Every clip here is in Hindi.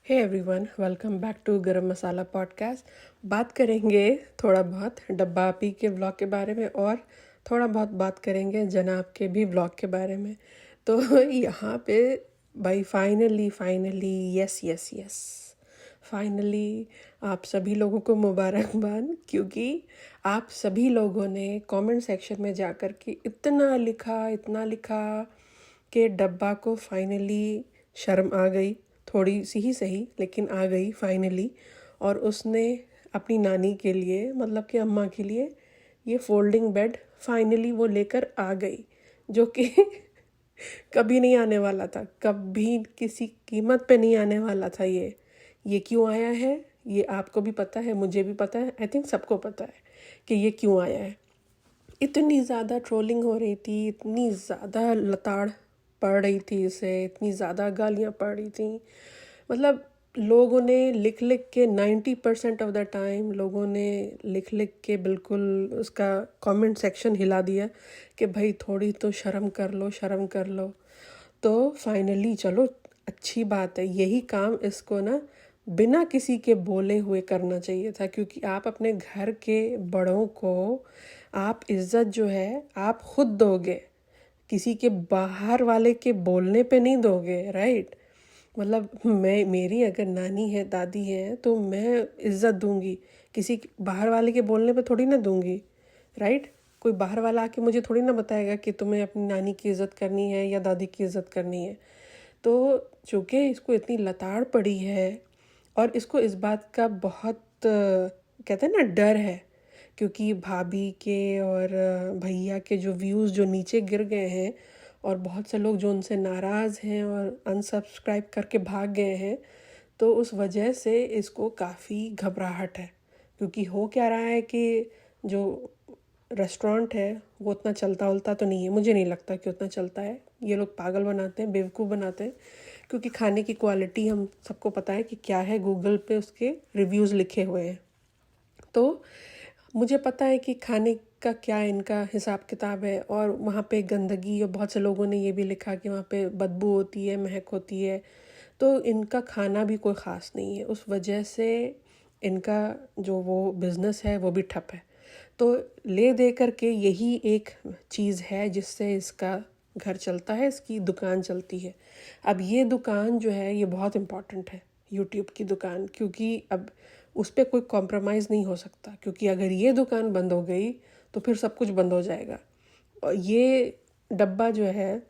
Hey everyone, welcome back to Garam Masala podcast. बात करेंगे थोड़ा बहुत डब्बा आपी के व्लॉग के बारे में और थोड़ा बहुत बात करेंगे जनाब के भी व्लॉग के बारे में। तो यहाँ पे भाई finally yes yes yes finally आप सभी लोगों को मुबारकबाद, क्योंकि आप सभी लोगों ने कमेंट सेक्शन में जाकर के इतना लिखा कि डब्बा को फाइनली शर्म आ गई, थोड़ी सी ही सही लेकिन आ गई फाइनली। और उसने अपनी नानी के लिए, मतलब कि अम्मा के लिए, ये फोल्डिंग बेड फाइनली वो लेकर आ गई, जो कि कभी नहीं आने वाला था, कभी किसी कीमत पे नहीं आने वाला था। ये क्यों आया है ये आपको भी पता है, मुझे भी पता है, आई थिंक सबको पता है कि ये क्यों आया है। इतनी ज़्यादा ट्रोलिंग हो रही थी, इतनी ज़्यादा लताड़ पड़ रही थी इसे, इतनी ज़्यादा गालियाँ पड़ रही थी। मतलब लोगों ने लिख के 90% ऑफ द टाइम लोगों ने लिख के बिल्कुल उसका कमेंट सेक्शन हिला दिया कि भाई थोड़ी तो शर्म कर लो। तो फाइनली चलो, अच्छी बात है, यही काम इसको ना बिना किसी के बोले हुए करना चाहिए था, क्योंकि आप अपने घर के बड़ों को आप इज़्ज़त जो है आप खुद दोगे, किसी के बाहर वाले के बोलने पे नहीं दोगे, राइट। मतलब मेरी अगर नानी है, दादी है, तो मैं इज़्ज़त दूंगी, किसी बाहर वाले के बोलने पे थोड़ी ना दूंगी, राइट। कोई बाहर वाला आके मुझे थोड़ी ना बताएगा कि तुम्हें अपनी नानी की इज़्ज़त करनी है या दादी की इज़्ज़त करनी है। तो चूँकि इसको इतनी लताड़ पड़ी है और इसको इस बात का बहुत कहते हैं ना डर है, क्योंकि भाभी के और भैया के जो व्यूज़ जो नीचे गिर गए हैं और बहुत से लोग जो उनसे नाराज़ हैं और अनसब्सक्राइब करके भाग गए हैं, तो उस वजह से इसको काफ़ी घबराहट है। क्योंकि हो क्या रहा है कि जो रेस्टोरेंट है वो उतना चलता उलता तो नहीं है, मुझे नहीं लगता कि उतना चलता है। ये लोग पागल बनाते हैं, बेवकूफ़ बनाते हैं, क्योंकि खाने की क्वालिटी हम सबको पता है कि क्या है, गूगल पे उसके रिव्यूज़ लिखे हुए हैं। तो मुझे पता है कि खाने का क्या इनका हिसाब किताब है, और वहाँ पे गंदगी, और बहुत से लोगों ने ये भी लिखा कि वहाँ पे बदबू होती है, महक होती है, तो इनका खाना भी कोई ख़ास नहीं है। उस वजह से इनका जो वो बिज़नेस है वो भी ठप है। तो ले दे करके यही एक चीज़ है जिससे इसका घर चलता है, इसकी दुकान चलती है। अब ये दुकान जो है ये बहुत इम्पॉर्टेंट है, यूट्यूब की दुकान, क्योंकि अब उस पर कोई कॉम्प्रोमाइज़ नहीं हो सकता, क्योंकि अगर ये दुकान बंद हो गई तो फिर सब कुछ बंद हो जाएगा। और ये डब्बा जो है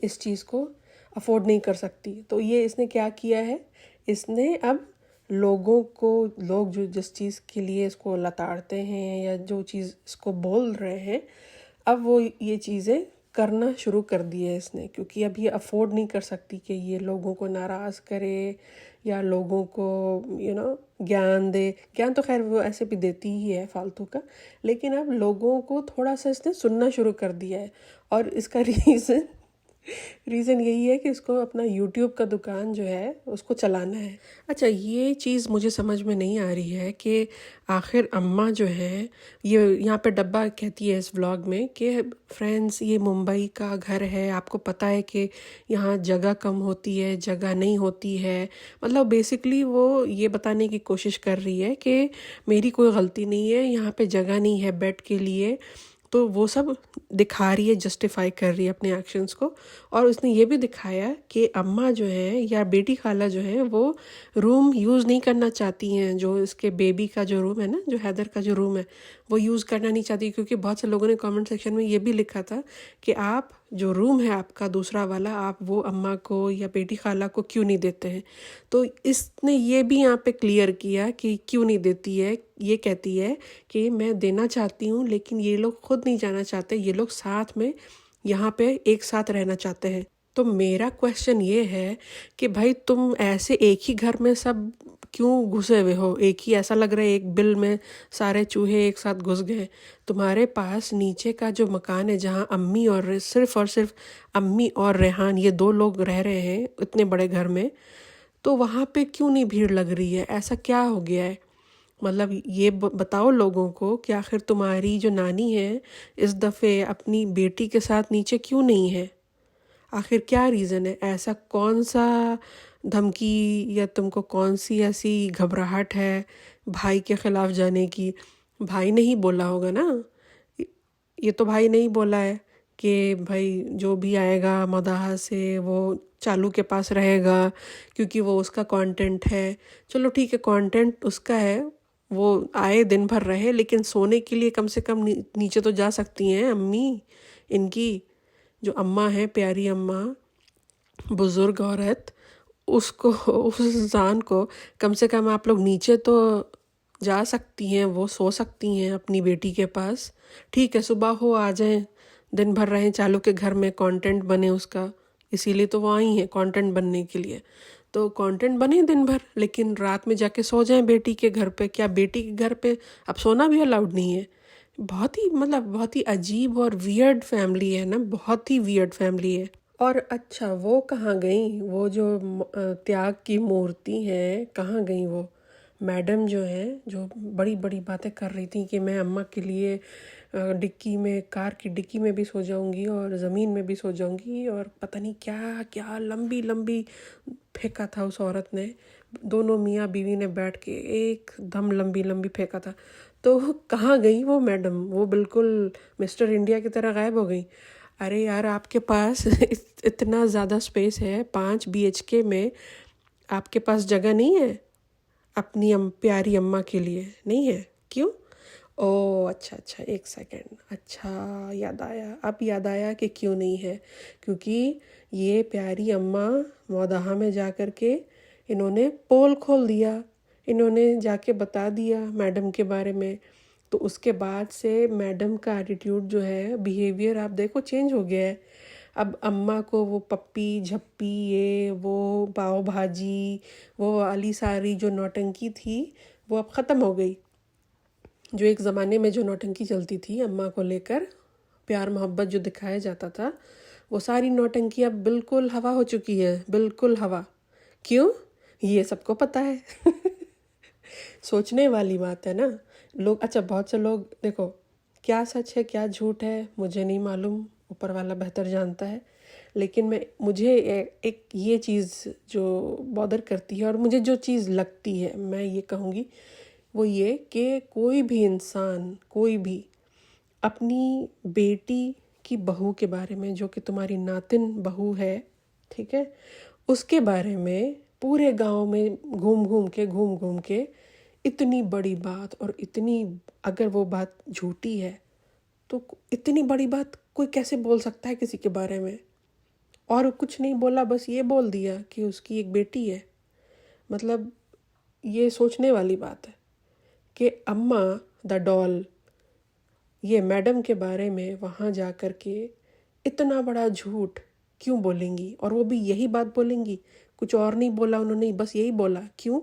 इस चीज़ को अफोर्ड नहीं कर सकती। तो ये इसने क्या किया है, इसने अब लोगों को, लोग जो जिस चीज़ के लिए इसको लताड़ते हैं या जो चीज़ इसको बोल रहे हैं, अब वो ये चीज़ें करना शुरू कर दी है इसने, क्योंकि अब ये अफोर्ड नहीं कर सकती कि ये लोगों को नाराज़ करे या लोगों को ज्ञान दे। ज्ञान तो खैर वो ऐसे भी देती ही है फालतू का, लेकिन अब लोगों को थोड़ा सा इसने सुनना शुरू कर दिया है। और इसका रीज़न यही है कि इसको अपना यूट्यूब का दुकान जो है उसको चलाना है। अच्छा, ये चीज़ मुझे समझ में नहीं आ रही है कि आखिर अम्मा जो है, ये यहाँ पे डब्बा कहती है इस व्लॉग में कि फ्रेंड्स ये मुंबई का घर है, आपको पता है कि यहाँ जगह कम होती है, जगह नहीं होती है। मतलब बेसिकली वो ये बताने की कोशिश कर रही है कि मेरी कोई गलती नहीं है, यहाँ पे जगह नहीं है बेड के लिए। तो वो सब दिखा रही है, जस्टिफाई कर रही है अपने एक्शंस को। और उसने ये भी दिखाया कि अम्मा जो है या बेटी खाला जो है वो रूम यूज़ नहीं करना चाहती हैं, जो इसके बेबी का जो रूम है ना, जो हैदर का जो रूम है, वो यूज़ करना नहीं चाहती, क्योंकि बहुत से लोगों ने कमेंट सेक्शन में ये भी लिखा था कि आप जो रूम है आपका दूसरा वाला, आप वो अम्मा को या बेटी खाला को क्यों नहीं देते हैं। तो इसने ये भी यहाँ पे क्लियर किया कि क्यों नहीं देती है। ये कहती है कि मैं देना चाहती हूँ, लेकिन ये लोग खुद नहीं जाना चाहते, ये लोग साथ में यहाँ पे एक साथ रहना चाहते हैं। तो मेरा क्वेश्चन ये है कि भाई तुम ऐसे एक ही घर में सब क्यों घुसे हुए हो, एक ही, ऐसा लग रहा है एक बिल में सारे चूहे एक साथ घुस गए। तुम्हारे पास नीचे का जो मकान है जहाँ अम्मी और सिर्फ अम्मी और रेहान ये दो लोग रह रहे हैं इतने बड़े घर में, तो वहाँ पे क्यों नहीं भीड़ लग रही है, ऐसा क्या हो गया है। मतलब ये बताओ लोगों को कि आखिर तुम्हारी जो नानी है इस दफ़े अपनी बेटी के साथ नीचे क्यों नहीं है, आखिर क्या रीज़न है, ऐसा कौन सा धमकी या तुमको कौन सी ऐसी घबराहट है भाई के ख़िलाफ़ जाने की? भाई ने ही बोला होगा ना, ये तो भाई ने ही बोला है कि भाई जो भी आएगा मदाहा से वो चालू के पास रहेगा क्योंकि वो उसका कंटेंट है। चलो ठीक है, कंटेंट उसका है, वो आए दिन भर रहे, लेकिन सोने के लिए कम से कम नीचे तो जा सकती हैं अम्मी इनकी, जो अम्मा है, प्यारी अम्मा, बुज़ुर्ग औरत, उसको उस इंसान को कम से कम आप लोग नीचे तो जा सकती हैं, वो सो सकती हैं अपनी बेटी के पास। ठीक है, सुबह हो आ जाएं, दिन भर रहें चालू के घर में, कंटेंट बने उसका, इसीलिए तो वो आई हैं कंटेंट बनने के लिए। तो कंटेंट बने दिन भर, लेकिन रात में जाके सो जाएं बेटी के घर पे। क्या बेटी के घर पे अब सोना भी अलाउड नहीं है? बहुत ही अजीब और वियर्ड फैमिली है ना, बहुत ही वियर्ड फैमिली है। और अच्छा, वो कहाँ गई? वो जो त्याग की मूर्ति हैं, कहाँ गई वो मैडम जो हैं, जो बड़ी बड़ी बातें कर रही थी कि मैं अम्मा के लिए डिक्की में, कार की डिक्की में भी सो जाऊंगी और ज़मीन में भी सो जाऊंगी, और पता नहीं क्या क्या लंबी लंबी फेंका था उस औरत ने। दोनों मियाँ बीवी ने बैठ के एकदम लंबी लंबी फेंका था। तो कहाँ गई वो मैडम? वो बिल्कुल मिस्टर इंडिया की तरह गायब हो गई। अरे यार, आपके पास इतना ज़्यादा स्पेस है, 5 BHK में आपके पास जगह नहीं है अपनी प्यारी अम्मा के लिए? नहीं है? क्यों? ओह अच्छा अच्छा, एक सेकेंड, अच्छा अब याद आया कि क्यों नहीं है। क्योंकि ये प्यारी अम्मा मौदाहा में जा कर के इन्होंने पोल खोल दिया, इन्होंने जाके बता दिया मैडम के बारे में। तो उसके बाद से मैडम का एटीट्यूड जो है, बिहेवियर आप देखो चेंज हो गया है। अब अम्मा को वो पप्पी झप्पी, ये वो पाव भाजी, वो वाली सारी जो नौटंकी थी, वो अब ख़त्म हो गई। जो एक ज़माने में जो नौटंकी चलती थी अम्मा को लेकर, प्यार मोहब्बत जो दिखाया जाता था, वो सारी नौटंकी अब बिल्कुल हवा हो चुकी है, बिल्कुल हवा। क्यों? ये सबको पता है। सोचने वाली बात है ना। लोग, अच्छा बहुत से लोग, देखो क्या सच है क्या झूठ है मुझे नहीं मालूम, ऊपर वाला बेहतर जानता है। लेकिन मुझे एक ये चीज़ जो बॉदर करती है और मुझे जो चीज़ लगती है, मैं ये कहूँगी, वो ये कि कोई भी इंसान, कोई भी अपनी बेटी की बहू के बारे में, जो कि तुम्हारी नातिन बहू है, ठीक है, उसके बारे में पूरे गांव में घूम घूम के इतनी बड़ी बात, और इतनी, अगर वो बात झूठी है तो इतनी बड़ी बात कोई कैसे बोल सकता है किसी के बारे में? और कुछ नहीं बोला, बस ये बोल दिया कि उसकी एक बेटी है। मतलब ये सोचने वाली बात है कि अम्मा द डॉल, ये मैडम के बारे में वहाँ जा कर के इतना बड़ा झूठ क्यों बोलेंगी? और वो भी यही बात बोलेंगी, कुछ और नहीं बोला उन्होंने, बस यही बोला। क्यों?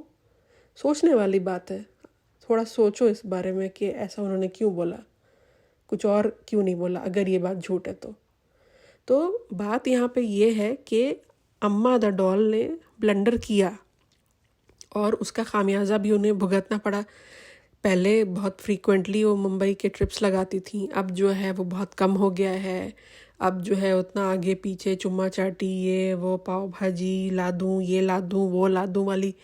सोचने वाली बात है। थोड़ा सोचो इस बारे में कि ऐसा उन्होंने क्यों बोला, कुछ और क्यों नहीं बोला, अगर ये बात झूठ है तो बात यहाँ पे ये है कि अम्मा द डॉल ने ब्लंडर किया और उसका खामियाजा भी उन्हें भुगतना पड़ा। पहले बहुत फ्रीक्वेंटली वो मुंबई के ट्रिप्स लगाती थी, अब जो है वो बहुत कम हो गया है। अब जो है उतना आगे पीछे चुम्मा चाटी, ये वो पाव भाजी ला दूँ, ये ला दूँ, वो ला दूँ वाली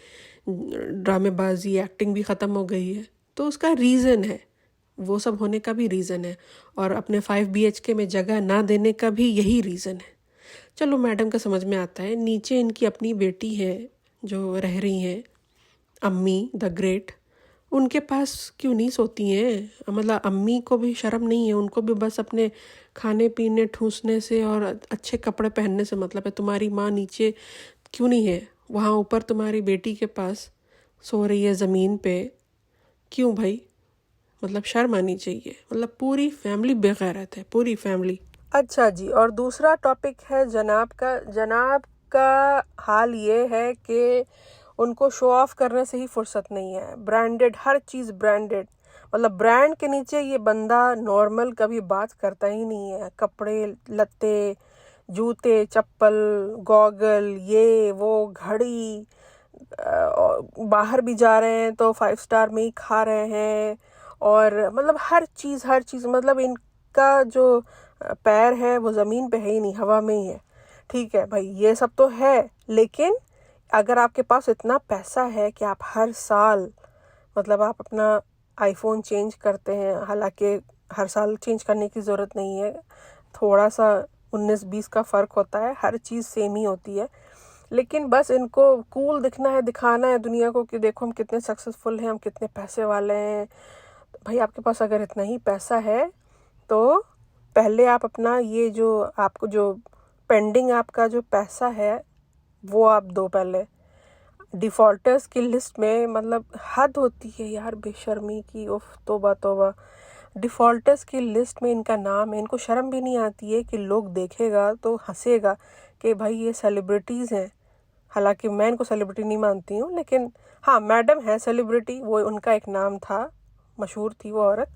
ड्रामेबाजी, एक्टिंग भी ख़त्म हो गई है। तो उसका रीज़न है, वो सब होने का भी रीज़न है, और अपने 5 BHK में जगह ना देने का भी यही रीज़न है। चलो मैडम का समझ में आता है, नीचे इनकी अपनी बेटी है जो रह रही हैं, अम्मी द ग्रेट, उनके पास क्यों नहीं सोती हैं? मतलब अम्मी को भी शर्म नहीं है? उनको भी बस अपने खाने पीने ठूसने से और अच्छे कपड़े पहनने से मतलब है। तुम्हारी माँ नीचे क्यों नहीं है? वहाँ ऊपर तुम्हारी बेटी के पास सो रही है ज़मीन पे, क्यों भाई? मतलब शर्म आनी चाहिए। मतलब पूरी फैमिली बेगैरत है, पूरी फैमिली। अच्छा जी, और दूसरा टॉपिक है जनाब का। जनाब का हाल ये है कि उनको शो ऑफ करने से ही फुर्सत नहीं है। ब्रांडेड, हर चीज़ ब्रांडेड, मतलब ब्रांड के नीचे ये बंदा नॉर्मल कभी बात करता ही नहीं है। कपड़े लत्ते, जूते चप्पल, गॉगल, ये वो, घड़ी, बाहर भी जा रहे हैं तो 5 स्टार में ही खा रहे हैं, और मतलब हर चीज़ मतलब इनका जो पैर है वो ज़मीन पे है ही नहीं, हवा में ही है। ठीक है भाई, ये सब तो है, लेकिन अगर आपके पास इतना पैसा है कि आप हर साल मतलब आप अपना आईफोन चेंज करते हैं, हालांकि हर साल चेंज करने की ज़रूरत नहीं है, थोड़ा सा 19-20 का फ़र्क होता है, हर चीज़ सेम ही होती है, लेकिन बस इनको कूल दिखना है, दिखाना है दुनिया को कि देखो हम कितने सक्सेसफुल हैं, हम कितने पैसे वाले हैं। भाई आपके पास अगर इतना ही पैसा है तो पहले आप अपना ये जो आपको जो पेंडिंग आपका जो पैसा है वो आप दो पहले। डिफ़ॉल्टर्स की लिस्ट में मतलब हद होती है यार बेशर्मी की, उफ तौबा तौबा। डिफ़ॉल्टर्स की लिस्ट में इनका नाम है, इनको शर्म भी नहीं आती है कि लोग देखेगा तो हंसेगा कि भाई ये सेलिब्रिटीज़ हैं। हालांकि मैं इनको सेलिब्रिटी नहीं मानती हूँ, लेकिन हाँ मैडम है सेलिब्रिटी, वो उनका एक नाम था, मशहूर थी वो औरत,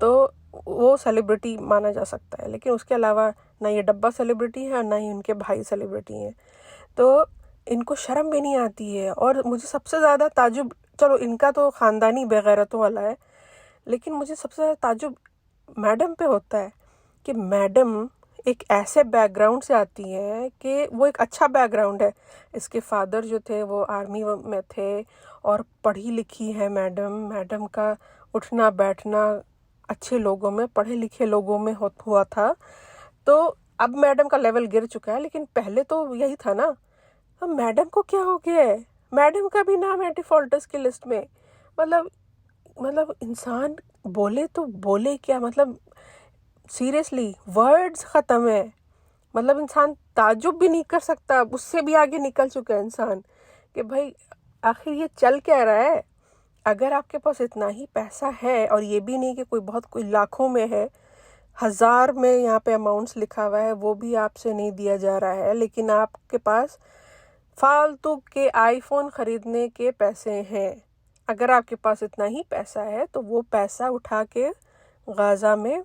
तो वो सेलिब्रिटी माना जा सकता है। लेकिन उसके अलावा ना ये डब्बा सेलिब्रिटी है और ना ही उनके भाई सेलिब्रिटी हैं, तो इनको शर्म भी नहीं आती है। और मुझे सबसे ज़्यादा ताजुब, चलो इनका तो ख़ानदानी बेगैरतों वाला है, लेकिन मुझे सबसे ज़्यादा ताजुब मैडम पे होता है कि मैडम एक ऐसे बैकग्राउंड से आती हैं कि वो एक अच्छा बैकग्राउंड है। इसके फादर जो थे वो आर्मी में थे और पढ़ी लिखी है मैडम। मैडम का उठना बैठना अच्छे लोगों में, पढ़े लिखे लोगों में हुआ था। तो अब मैडम का लेवल गिर चुका है, लेकिन पहले तो यही था ना। अब मैडम को क्या हो गया है, मैडम का भी नाम है डिफ़ॉल्टर्स की लिस्ट में। मतलब इंसान बोले तो बोले क्या, मतलब सीरियसली वर्ड्स ख़त्म है। मतलब इंसान ताजुब भी नहीं कर सकता, उससे भी आगे निकल चुका है इंसान कि भाई आखिर ये चल क्या रहा है। अगर आपके पास इतना ही पैसा है, और ये भी नहीं कि कोई लाखों में है, 1000 में यहाँ पे अमाउंट्स लिखा हुआ है, वो भी आपसे नहीं दिया जा रहा है, लेकिन आपके पास फालतू के आईफोन ख़रीदने के पैसे हैं। अगर आपके पास इतना ही पैसा है तो वो पैसा उठा के गाज़ा में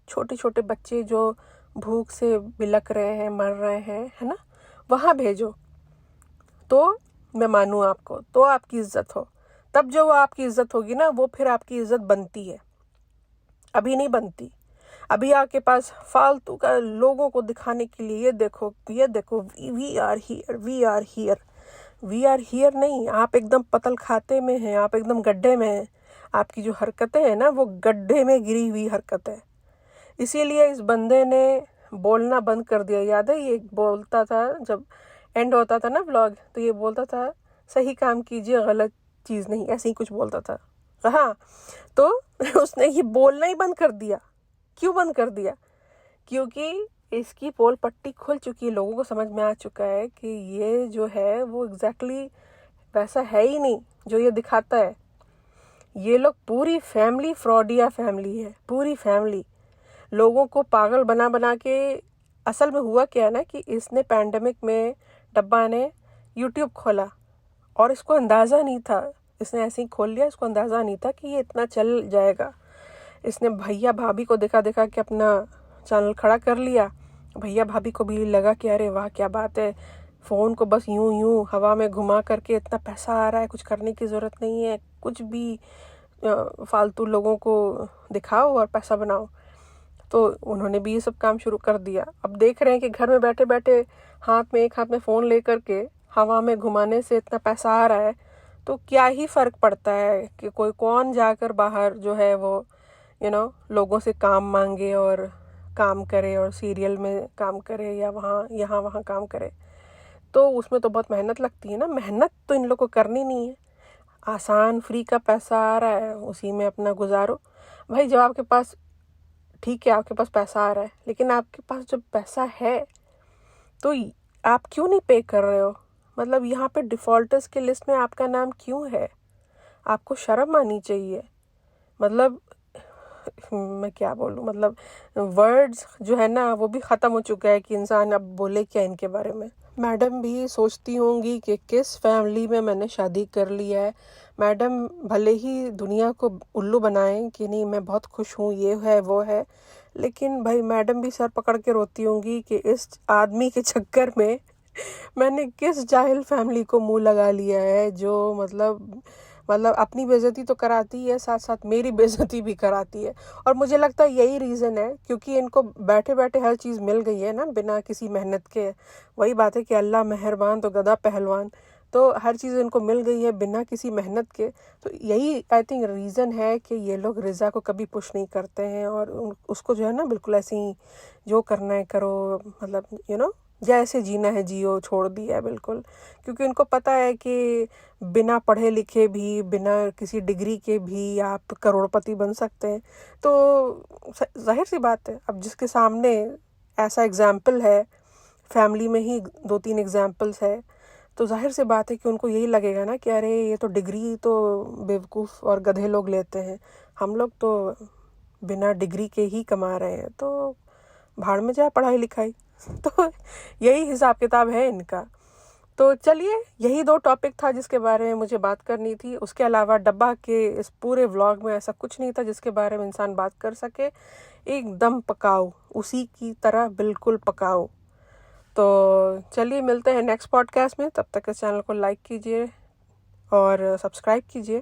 छोटे छोटे बच्चे जो भूख से बिलक रहे हैं, मर रहे हैं, है ना, वहाँ भेजो, तो मैं मानूँ आपको, तो आपकी इज़्ज़त हो। तब जो आपकी इज़्ज़त होगी ना, वो फिर आपकी इज़्ज़त बनती है, अभी नहीं बनती। अभी आपके पास फालतू का लोगों को दिखाने के लिए, ये देखो we are here, we are here, we are here नहीं, आप एकदम पतल खाते में हैं, आप एकदम गड्ढे में हैं। आपकी जो हरकतें हैं ना, वो गड्ढे में गिरी हुई हरकत है। इसीलिए इस बंदे ने बोलना बंद कर दिया। याद है ये बोलता था जब एंड होता था ना व्लॉग, तो ये बोलता था सही काम कीजिए, गलत चीज़ नहीं, ऐसे ही कुछ बोलता था। हाँ, तो उसने ये बोलना ही बंद कर दिया। क्यों बंद कर दिया? क्योंकि इसकी पोल पट्टी खुल चुकी है, लोगों को समझ में आ चुका है कि ये जो है वो एग्जैक्टली वैसा है ही नहीं जो ये दिखाता है। ये लोग पूरी फैमिली फ्रॉडिया फैमिली है, पूरी फैमिली लोगों को पागल बना बना के। असल में हुआ क्या है ना कि इसने पैंडेमिक में डब्बा ने यूट्यूब खोला और इसको अंदाज़ा नहीं था, इसने ऐसे ही खोल लिया, इसको अंदाज़ा नहीं था कि ये इतना चल जाएगा। इसने भैया भाभी को देखा देखा के अपना चैनल खड़ा कर लिया। भैया भाभी को भी लगा कि अरे वाह क्या बात है, फ़ोन को बस यूं यूं हवा में घुमा करके इतना पैसा आ रहा है, कुछ करने की ज़रूरत नहीं है, कुछ भी फालतू लोगों को दिखाओ और पैसा बनाओ। तो उन्होंने भी ये सब काम शुरू कर दिया। अब देख रहे हैं कि घर में बैठे बैठे एक हाथ में फ़ोन ले करके हवा में घुमाने से इतना पैसा आ रहा है, तो क्या ही फ़र्क पड़ता है कि कोई कौन जाकर बाहर जो है वो लोगों से काम मांगे और काम करे और सीरियल में काम करे या वहाँ काम करे। तो उसमें तो बहुत मेहनत लगती है ना, मेहनत तो इन लोग को करनी नहीं है, आसान फ्री का पैसा आ रहा है उसी में अपना गुजारो। भाई जब आपके पास, ठीक है आपके पास पैसा आ रहा है, लेकिन आपके पास जब पैसा है तो आप क्यों नहीं पे कर रहे हो? मतलब यहाँ पे डिफ़ॉल्टर्स की लिस्ट में आपका नाम क्यों है? आपको शर्म आनी चाहिए। मतलब मैं क्या बोलूँ, मतलब वर्ड्स जो है ना वो भी ख़त्म हो चुका है कि इंसान अब बोले क्या इनके बारे में। मैडम भी सोचती होंगी कि किस फैमिली में मैंने शादी कर लिया है। मैडम भले ही दुनिया को उल्लू बनाएं कि नहीं मैं बहुत खुश हूँ, ये है वो है, लेकिन भाई मैडम भी सर पकड़ के रोती होंगी कि इस आदमी के चक्कर में मैंने किस जाहिल फैमिली को मुंह लगा लिया है, जो मतलब मतलब अपनी बेइज्जती तो कराती है, साथ साथ मेरी बेइज्जती भी कराती है। और मुझे लगता है यही रीज़न है, क्योंकि इनको बैठे बैठे हर चीज़ मिल गई है ना, बिना किसी मेहनत के। वही बात है कि अल्लाह मेहरबान तो गधा पहलवान। तो हर चीज़ इनको मिल गई है बिना किसी मेहनत के। तो यही आई थिंक रीज़न है कि ये लोग रिज़ा को कभी पुश नहीं करते हैं, और उसको जो है ना बिल्कुल ऐसे ही जो करना है करो, मतलब जैसे जीना है जियो, छोड़ दिया है बिल्कुल। क्योंकि उनको पता है कि बिना पढ़े लिखे भी, बिना किसी डिग्री के भी आप करोड़पति बन सकते हैं। तो जाहिर सी बात है, अब जिसके सामने ऐसा एग्जाम्पल है, फैमिली में ही 2-3 एग्जाम्पल्स है, तो जाहिर सी बात है कि उनको यही लगेगा ना कि अरे ये तो डिग्री तो बेवकूफ़ और गधे लोग लेते हैं, हम लोग तो बिना डिग्री के ही कमा रहे हैं, तो भाड़ में जाए पढ़ाई लिखाई। तो यही हिसाब किताब है इनका। तो चलिए, यही 2 टॉपिक था जिसके बारे में मुझे बात करनी थी। उसके अलावा डब्बा के इस पूरे व्लॉग में ऐसा कुछ नहीं था जिसके बारे में इंसान बात कर सके। एकदम पकाऊ, उसी की तरह बिल्कुल पकाऊ। तो चलिए, मिलते हैं नेक्स्ट पॉडकास्ट में। तब तक इस चैनल को लाइक कीजिए और सब्सक्राइब कीजिए,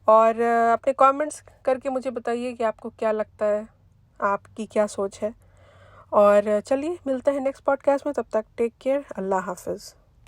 और अपने कमेंट्स करके मुझे बताइए कि आपको क्या लगता है, आपकी क्या सोच है। और चलिए, मिलते हैं नेक्स्ट पॉडकास्ट में। तब तक टेक केयर, अल्लाह हाफिज़।